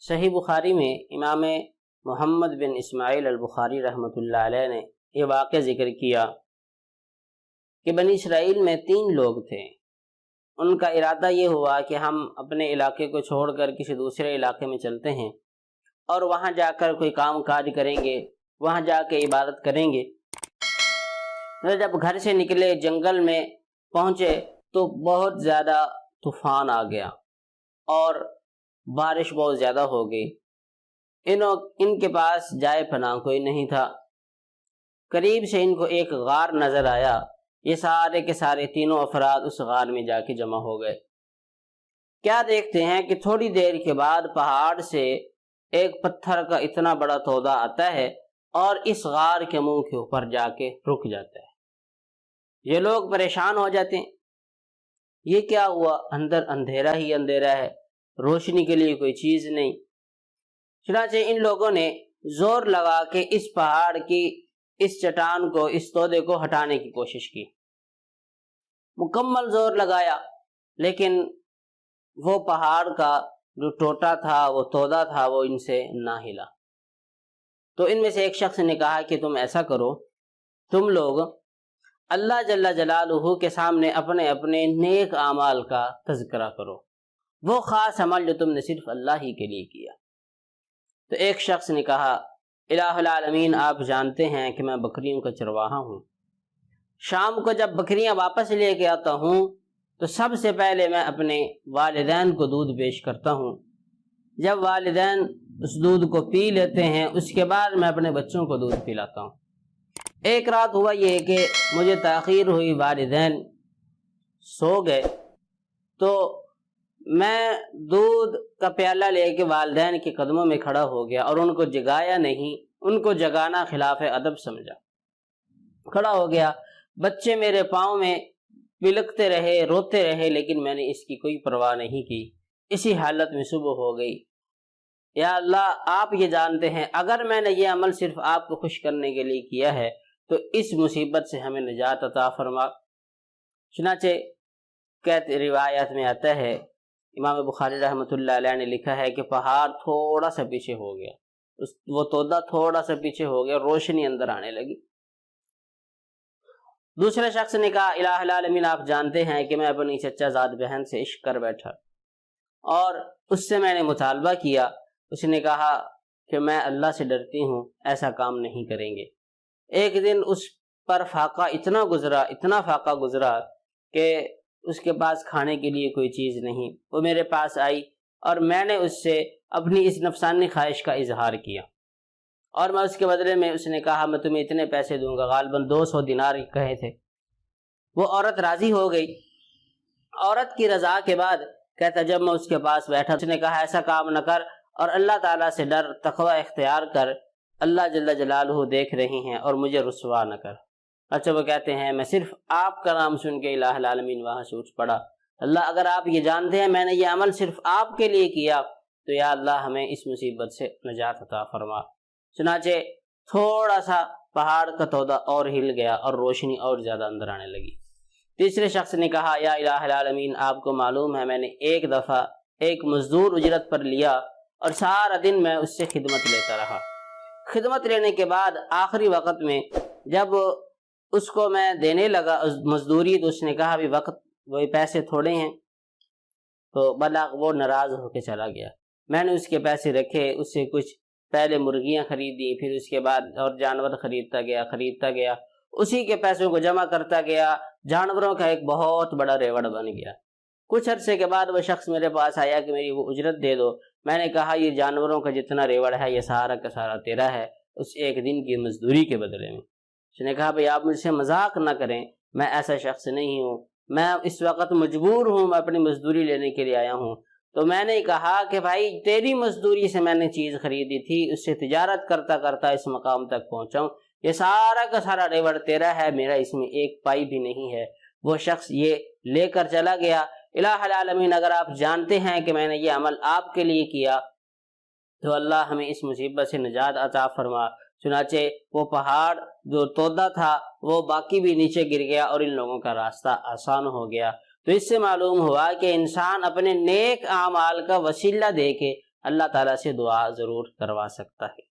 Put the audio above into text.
صحیح بخاری میں امام محمد بن اسماعیل البخاری رحمۃ اللہ علیہ نے یہ واقعہ ذکر کیا کہ بنی اسرائیل میں 3 لوگ تھے۔ ان کا ارادہ یہ ہوا کہ ہم اپنے علاقے کو چھوڑ کر کسی دوسرے علاقے میں چلتے ہیں اور وہاں جا کر کوئی کام کاج کریں گے، وہاں جا کے عبادت کریں گے۔ جب گھر سے نکلے، جنگل میں پہنچے تو بہت زیادہ طوفان آ گیا اور بارش بہت زیادہ ہو گئی۔ ان کے پاس جائے پناہ کوئی نہیں تھا۔ قریب سے ان کو ایک غار نظر آیا۔ یہ سارے کے سارے 3 افراد اس غار میں جا کے جمع ہو گئے۔ کیا دیکھتے ہیں کہ تھوڑی دیر کے بعد پہاڑ سے ایک پتھر کا اتنا بڑا تودا آتا ہے اور اس غار کے منہ کے اوپر جا کے رک جاتا ہے۔ یہ لوگ پریشان ہو جاتے ہیں، یہ کیا ہوا؟ اندر اندھیرا ہی اندھیرا ہے، روشنی کے لیے کوئی چیز نہیں۔ چنانچہ ان لوگوں نے زور لگا کے اس پہاڑ کی اس چٹان کو، اس تودے کو ہٹانے کی کوشش کی، مکمل زور لگایا، لیکن وہ پہاڑ کا جو ٹوٹا تھا، وہ تودا تھا، وہ ان سے نہ ہلا۔ تو ان میں سے ایک شخص نے کہا کہ تم ایسا کرو، تم لوگ اللہ جل جلالہ کے سامنے اپنے اپنے نیک اعمال کا تذکرہ کرو، وہ خاص عمل جو تم نے صرف اللہ ہی کے لیے کیا۔ تو ایک شخص نے کہا، الہ العالمین آپ جانتے ہیں کہ میں بکریوں کا چرواہا ہوں، شام کو جب بکریاں واپس لے کے آتا ہوں تو سب سے پہلے میں اپنے والدین کو دودھ پیش کرتا ہوں، جب والدین اس دودھ کو پی لیتے ہیں اس کے بعد میں اپنے بچوں کو دودھ پلاتا ہوں۔ ایک رات ہوا یہ کہ مجھے تاخیر ہوئی، والدین سو گئے، تو میں دودھ کا پیالہ لے کے والدین کے قدموں میں کھڑا ہو گیا اور ان کو جگایا نہیں، ان کو جگانا خلاف ادب سمجھا۔ کھڑا ہو گیا، بچے میرے پاؤں میں بلکتے رہے، روتے رہے، لیکن میں نے اس کی کوئی پرواہ نہیں کی۔ اسی حالت میں صبح ہو گئی۔ یا اللہ آپ یہ جانتے ہیں اگر میں نے یہ عمل صرف آپ کو خوش کرنے کے لیے کیا ہے تو اس مصیبت سے ہمیں نجات عطا فرما۔ چنانچہ کہتے روایت میں آتا ہے، امام بخاری رحمۃ اللہ علیہ نے لکھا ہے کہ پہاڑ تھوڑا سا پیچھے ہو گیا، وہ تودا تھوڑا سا پیچھے ہو گیا، روشنی اندر آنے لگی۔ دوسرے شخص نے کہا، الہ العالمین آپ جانتے ہیں کہ میں اپنی چچا زاد بہن سے عشق کر بیٹھا اور اس سے میں نے مطالبہ کیا، اس نے کہا کہ میں اللہ سے ڈرتی ہوں، ایسا کام نہیں کریں گے۔ ایک دن اس پر فاقہ اتنا فاقہ گزرا کہ اس کے پاس کھانے کے لیے کوئی چیز نہیں۔ وہ میرے پاس آئی اور میں نے اس سے اپنی اس نفسانی خواہش کا اظہار کیا اور میں اس کے بدلے میں، اس نے کہا میں تمہیں اتنے پیسے دوں گا، غالباً 200 دینار کہے تھے۔ وہ عورت راضی ہو گئی۔ عورت کی رضا کے بعد کہتا جب میں اس کے پاس بیٹھا، اس نے کہا ایسا کام نہ کر اور اللہ تعالیٰ سے ڈر، تقوی اختیار کر، اللہ جل جلالہ دیکھ رہے ہیں اور مجھے رسوا نہ کر۔ اچھا وہ کہتے ہیں میں صرف آپ کا نام سن کے الہ العالمین وہاں سے اٹھ پڑا، اللہ اگر آپ یہ جانتے ہیں میں نے یہ عمل صرف آپ کے لیے کیا تو یا اللہ ہمیں اس مصیبت سے نجات عطا فرما۔ چنانچہ تھوڑا سا پہاڑ کا تودا اور ہل گیا اور روشنی اور زیادہ اندر آنے لگی۔ تیسرے شخص نے کہا یا الہ العالمین آپ کو معلوم ہے میں نے ایک دفعہ ایک مزدور اجرت پر لیا اور سارا دن میں اس سے خدمت لیتا رہا۔ خدمت لینے کے بعد آخری وقت میں جب اس کو میں دینے لگا مزدوری تو اس نے کہا ابھی وقت وہی پیسے تھوڑے ہیں، تو بلا وہ ناراض ہو کے چلا گیا۔ میں نے اس کے پیسے رکھے، اس سے کچھ پہلے مرغیاں خریدی، پھر اس کے بعد اور جانور خریدتا گیا، اسی کے پیسوں کو جمع کرتا گیا، جانوروں کا ایک بہت بڑا ریوڑ بن گیا۔ کچھ عرصے کے بعد وہ شخص میرے پاس آیا کہ میری وہ اجرت دے دو۔ میں نے کہا یہ جانوروں کا جتنا ریوڑ ہے یہ سارا کا سارا تیرا ہے، اس ایک دن کی مزدوری کے بدلے میں۔ اس نے کہا بھئی آپ مجھ سے مذاق نہ کریں، میں ایسا شخص نہیں ہوں، میں اس وقت مجبور ہوں، میں اپنی مزدوری لینے کے لیے آیا ہوں۔ تو میں نے کہا کہ بھائی تیری مزدوری سے میں نے چیز خریدی تھی، اس سے تجارت کرتا کرتا اس مقام تک پہنچاؤں، یہ سارا کا سارا ریوڑ تیرا ہے، میرا اس میں ایک پائی بھی نہیں ہے۔ وہ شخص یہ لے کر چلا گیا۔ الہ العالمین اگر آپ جانتے ہیں کہ میں نے یہ عمل آپ کے لیے کیا تو اللہ ہمیں اس مصیبت سے نجات عطا فرما۔ چنانچہ وہ پہاڑ جو تودا تھا وہ باقی بھی نیچے گر گیا اور ان لوگوں کا راستہ آسان ہو گیا۔ تو اس سے معلوم ہوا کہ انسان اپنے نیک اعمال کا وسیلہ دے کے اللہ تعالیٰ سے دعا ضرور کروا سکتا ہے۔